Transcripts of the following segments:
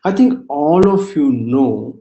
I think all of you know,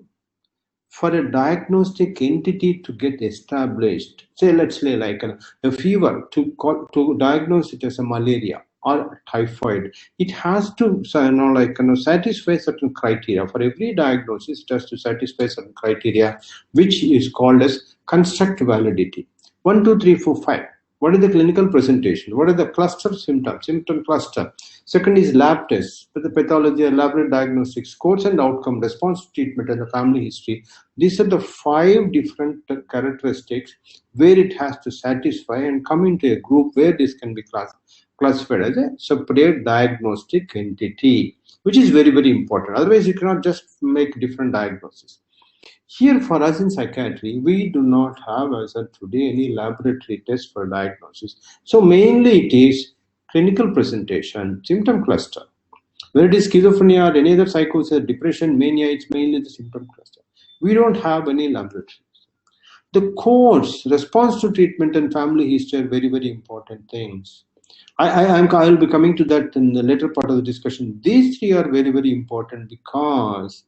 for a diagnostic entity to get established, say let's say like a fever, to diagnose it as a malaria or typhoid, it has to satisfy certain criteria. For every diagnosis, it has to satisfy certain criteria, which is called as construct validity. 1, 2, 3, 4, 5. What is the clinical presentation? What are the cluster symptoms? Symptom cluster. Second is lab tests, the pathology, elaborate diagnostics, scores and outcome, response to treatment, and the family history. These are the 5 different characteristics where it has to satisfy and come into a group where this can be classified as a separate diagnostic entity, which is very, very important. Otherwise, you cannot just make different diagnoses. Here for us in psychiatry, we do not have as of today any laboratory test for diagnosis. So mainly it is clinical presentation, symptom cluster. Whether it is schizophrenia or any other psychosis, depression, mania, it's mainly the symptom cluster. We don't have any laboratories. The course, response to treatment and family history are very, very important things. I'll be coming to that in the later part of the discussion. These three are very, very important because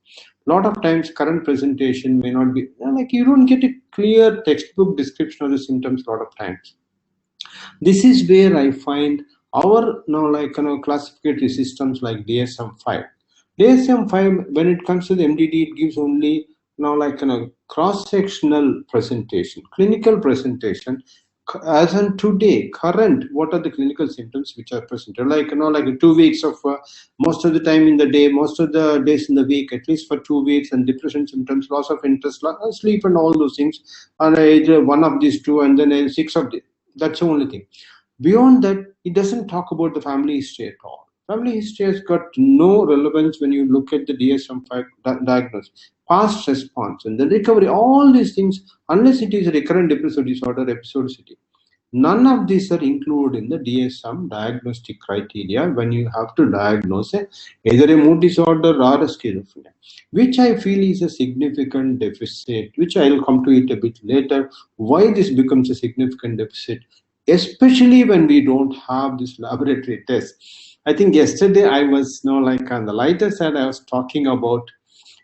a lot of times current presentation may not be, like you don't get a clear textbook description of the symptoms a lot of times. This is where I find our classificatory systems like DSM-5. DSM-5, when it comes to the MDD, it gives only cross-sectional presentation, clinical presentation. As on today, current, what are the clinical symptoms which are presented? Like 2 weeks of most of the time in the day, most of the days in the week, at least for 2 weeks, and depression symptoms, loss of interest, sleep, and all those things, and either one of these two, and then 6 of the. That's the only thing. Beyond that, it doesn't talk about the family history at all. Family history has got no relevance when you look at the DSM-5 diagnosis. Past response and the recovery, all these things, unless it is a recurrent depressive disorder, episodicity, none of these are included in the DSM diagnostic criteria when you have to diagnose either a mood disorder or a schizophrenia, which I feel is a significant deficit, which I will come to it a bit later, why this becomes a significant deficit, especially when we don't have this laboratory test. I think yesterday I was on the lighter side, I was talking about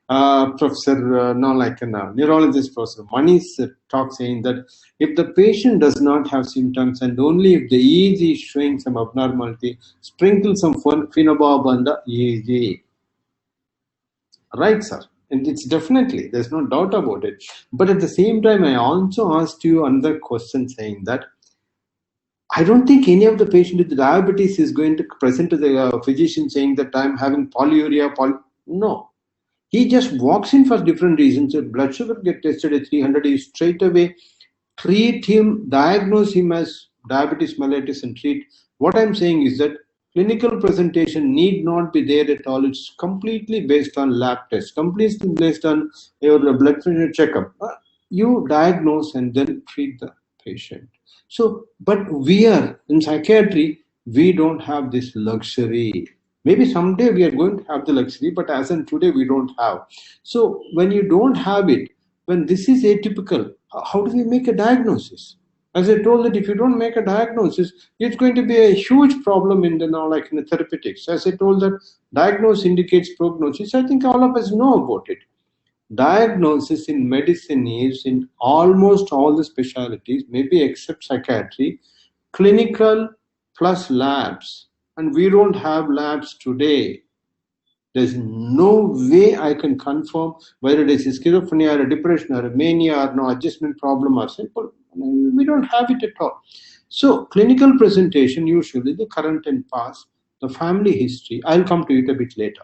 Professor, neurologist Professor Mani's talk saying that if the patient does not have symptoms and only if the EEG is showing some abnormality, sprinkle some phenobarb on the EEG. Right, sir? And it's definitely, there's no doubt about it. But at the same time, I also asked you another question saying that I don't think any of the patient with diabetes is going to present to the physician saying that I'm having polyuria. No. He just walks in for different reasons. If blood sugar get tested at 300, you straight away treat him, diagnose him as diabetes mellitus and treat. What I'm saying is that clinical presentation need not be there at all. It's completely based on lab tests, completely based on your blood pressure checkup. You diagnose and then treat the patient. So, but we are in psychiatry, we don't have this luxury. Maybe someday we are going to have the luxury, but as in today we don't have. So when you don't have it, when this is atypical, how do we make a diagnosis? As I told that if you don't make a diagnosis, it's going to be a huge problem in the therapeutics. As I told that diagnosis indicates prognosis, I think all of us know about it. Diagnosis in medicine is in almost all the specialties, maybe except psychiatry, clinical plus labs. And we don't have labs today. There's no way I can confirm whether it is schizophrenia or a depression or a mania or no adjustment problem or simple. We don't have it at all. So clinical presentation, usually the current and past, the family history, I'll come to it a bit later.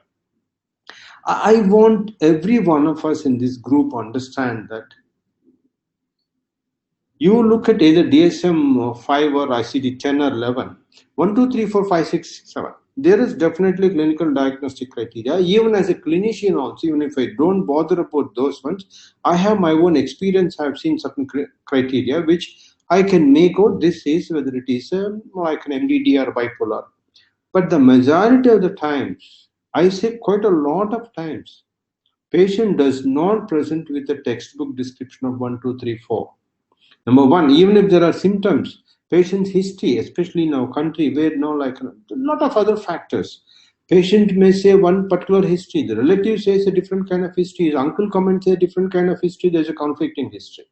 I want every one of us in this group understand that you look at either DSM-5 or ICD-10 or 11, 1, 2, 3, 4, 5, 6, 7. There is definitely clinical diagnostic criteria. Even as a clinician also, even if I don't bother about those ones, I have my own experience. I've seen certain criteria which I can make out this is whether it is like an MDD or bipolar. But the majority of the times, I say quite a lot of times, patient does not present with a textbook description of 1, 2, 3, 4. Number one, even if there are symptoms, patient's history, especially in our country where a lot of other factors, Patient may say one particular history, the relative says a different kind of history, his uncle comments a different kind of history, there's a conflicting history.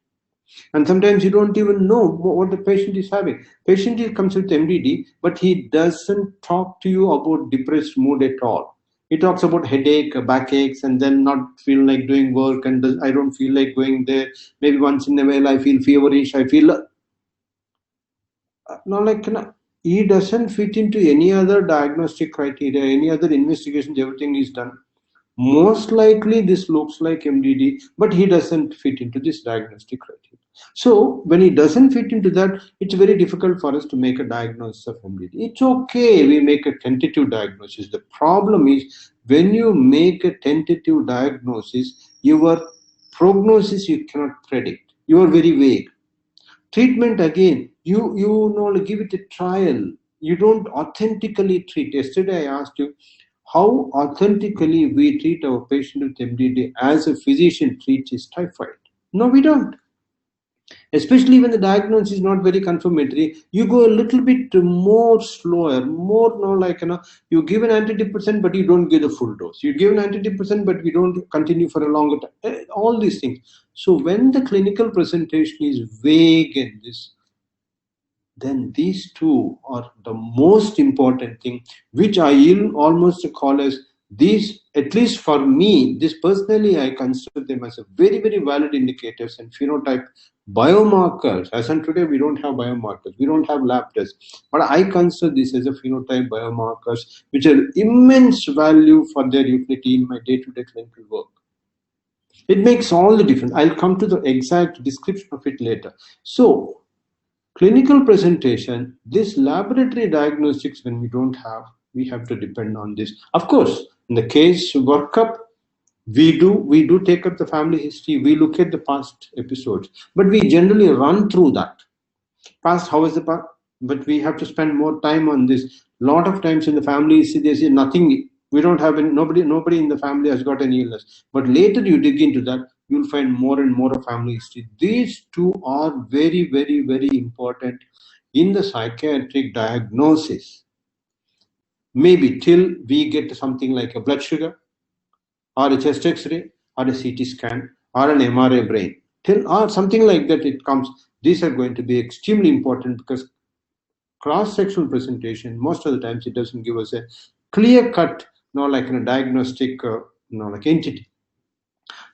And sometimes you don't even know what the patient is having. Patient comes with MDD, but he doesn't talk to you about depressed mood at all. He talks about headache, backaches, and then not feel like doing work, and I don't feel like going there. Maybe once in a while I feel feverish, I feel no, like he doesn't fit into any other diagnostic criteria, any other investigations, everything is done. Most likely this looks like MDD, but he doesn't fit into this diagnostic criteria. So when he doesn't fit into that, it's very difficult for us to make a diagnosis of MDD. It's okay, we make a tentative diagnosis. The problem is when you make a tentative diagnosis, your prognosis you cannot predict. You are very vague. Treatment again, you know, give it a trial. You don't authentically treat. Yesterday I asked you how authentically we treat our patient with MDD as a physician treats his typhoid. No, we don't. Especially when the diagnosis is not very confirmatory, you go a little bit more slower, more, you give an antidepressant but you don't give the full dose. You give an antidepressant but we don't continue for a longer time. All these things. So when the clinical presentation is vague in this, then these two are the most important thing, which I will almost call as these, at least for me, this personally, I consider them as a very, very valid indicators and phenotype biomarkers. As on today, we don't have biomarkers, we don't have lab tests, but I consider this as a phenotype biomarkers, which are immense value for their utility in my day-to-day clinical work. It makes all the difference. I'll come to the exact description of it later. So, clinical presentation, this laboratory diagnostics, when we don't have, we have to depend on this. Of course, in the case workup, we do take up the family history, we look at the past episodes, but we generally run through that. Past, how is the past? But we have to spend more time on this. Lot of times in the family, see, they say nothing, we don't have any, nobody in the family has got any illness. But later you dig into that, you'll find more and more of family history. These two are very, very, very important in the psychiatric diagnosis. Maybe till we get something like a blood sugar, or a chest X-ray, or a CT scan, or an MRI brain, till or something like that it comes. These are going to be extremely important because cross-sectional presentation, most of the times it doesn't give us a clear-cut, like in a diagnostic, like entity.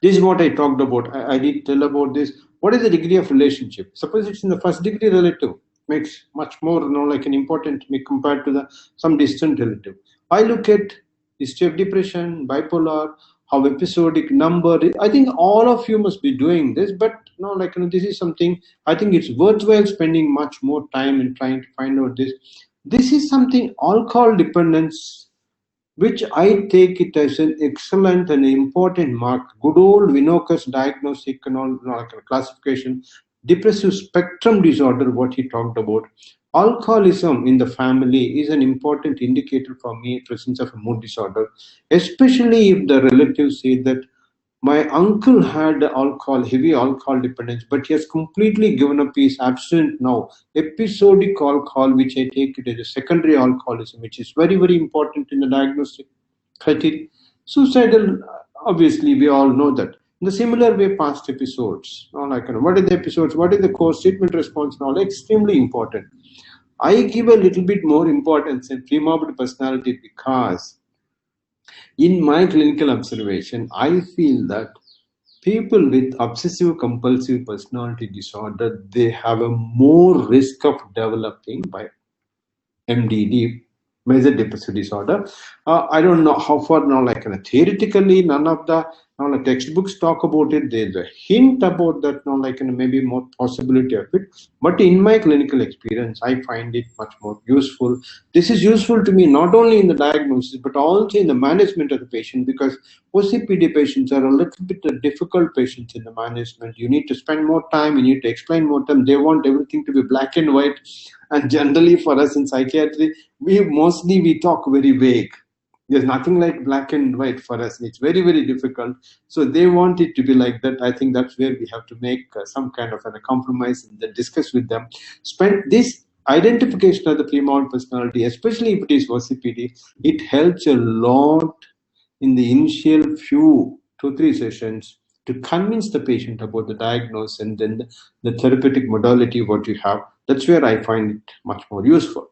This is what I talked about. I did tell about this. What is the degree of relationship? Suppose it's in the first degree relative, makes much more, like an important compared to the some distant relative. I look at history of depression, bipolar, how episodic, number. I think all of you must be doing this, but this is something I think it's worthwhile spending much more time in trying to find out this. This is something alcohol dependence, which I take it as an excellent and important mark. Good old Winokur's diagnostic and all, like a classification, depressive spectrum disorder, what he talked about. Alcoholism in the family is an important indicator for me, presence of a mood disorder, especially if the relatives say that my uncle had heavy alcohol dependence, but he has completely given up. He is abstinent now. Episodic alcohol, which I take it as a secondary alcoholism, which is very, very important in the diagnostic criteria. Suicidal, obviously, we all know that. In the similar way, past episodes, what are the episodes, what is the course, treatment response, and all, extremely important. I give a little bit more importance in premorbid personality because in my clinical observation, I feel that people with obsessive compulsive personality disorder, they have a more risk of developing by MDD, major depressive disorder. I don't know how far theoretically, none of the textbooks talk about it. There's a hint about that maybe more possibility of it. But in my clinical experience, I find it much more useful. This is useful to me not only in the diagnosis, but also in the management of the patient, because OCPD patients are a little bit difficult patients in the management. You need to spend more time, you need to explain more time. They want everything to be black and white. And generally for us in psychiatry, we talk very vague. There's nothing like black and white for us. It's very, very difficult. So they want it to be like that. I think that's where we have to make some kind of a compromise and then discuss with them. Spend this identification of the pre-model personality, especially if it is OCPD, it helps a lot in the initial few 2-3 sessions to convince the patient about the diagnosis and then the therapeutic modality what you have. That's where I find it much more useful.